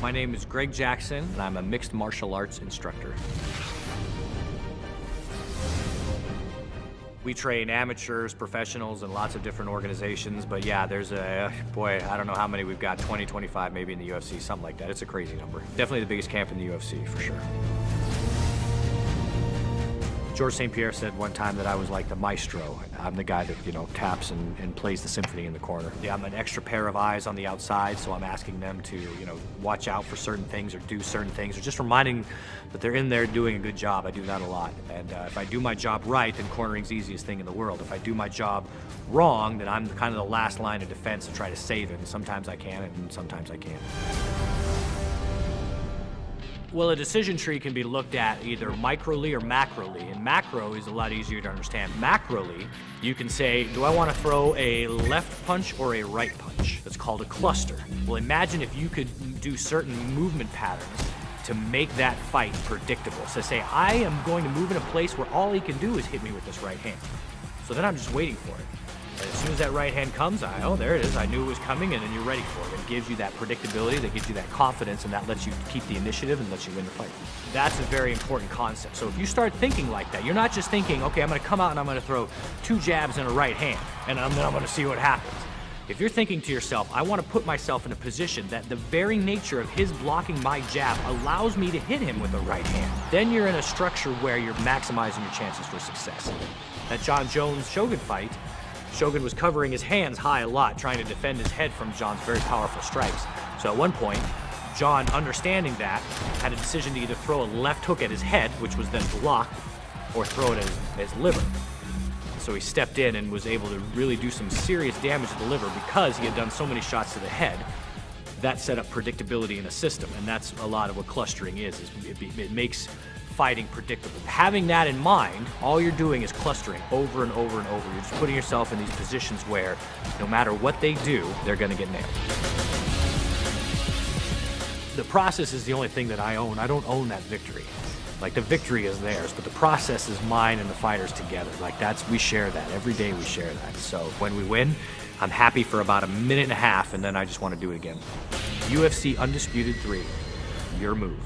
My name is Greg Jackson, and I'm a mixed martial arts instructor. We train amateurs, professionals, and lots of different organizations, but yeah, there's boy, I don't know how many we've got, 20, 25 maybe in the UFC, something like that. It's a crazy number. Definitely the biggest camp in the UFC, for sure. George St. Pierre said one time that I was like the maestro. I'm the guy that, taps and plays the symphony in the corner. Yeah, I'm an extra pair of eyes on the outside, so I'm asking them to, watch out for certain things or do certain things, or just reminding that they're in there doing a good job. I do that a lot. And if I do my job right, then cornering's the easiest thing in the world. If I do my job wrong, then I'm kind of the last line of defense to try to save it. And sometimes I can, and sometimes I can't. Well, a decision tree can be looked at either microly or macroly, and macro is a lot easier to understand. Macroly, you can say, do I want to throw a left punch or a right punch? That's called a cluster. Well, imagine if you could do certain movement patterns to make that fight predictable. So say, I am going to move in a place where all he can do is hit me with this right hand. So then I'm just waiting for it. And as soon as that right hand comes, oh, there it is. I knew it was coming, and then you're ready for it. It gives you that predictability, that gives you that confidence, and that lets you keep the initiative and lets you win the fight. That's a very important concept. So if you start thinking like that, you're not just thinking, okay, I'm going to come out and I'm going to throw 2 jabs and a right hand, and then I'm going to see what happens. If you're thinking to yourself, I want to put myself in a position that the very nature of his blocking my jab allows me to hit him with a right hand, then you're in a structure where you're maximizing your chances for success. That John Jones-Shogun fight, Shogun was covering his hands high a lot, trying to defend his head from John's very powerful strikes. So at one point, John, understanding that, had a decision to either throw a left hook at his head, which was then blocked, or throw it at his liver. So he stepped in and was able to really do some serious damage to the liver because he had done so many shots to the head. That set up predictability in a system, and that's a lot of what clustering is it makes fighting predictable. Having that in mind, all you're doing is clustering over and over and over. You're just putting yourself in these positions where no matter what they do, they're going to get nailed. The process is the only thing that I own. I don't own that victory. Like, the victory is theirs, but the process is mine and the fighters together. Like, we share that. Every day we share that. So when we win, I'm happy for about a minute and a half, and then I just want to do it again. UFC Undisputed 3, your move.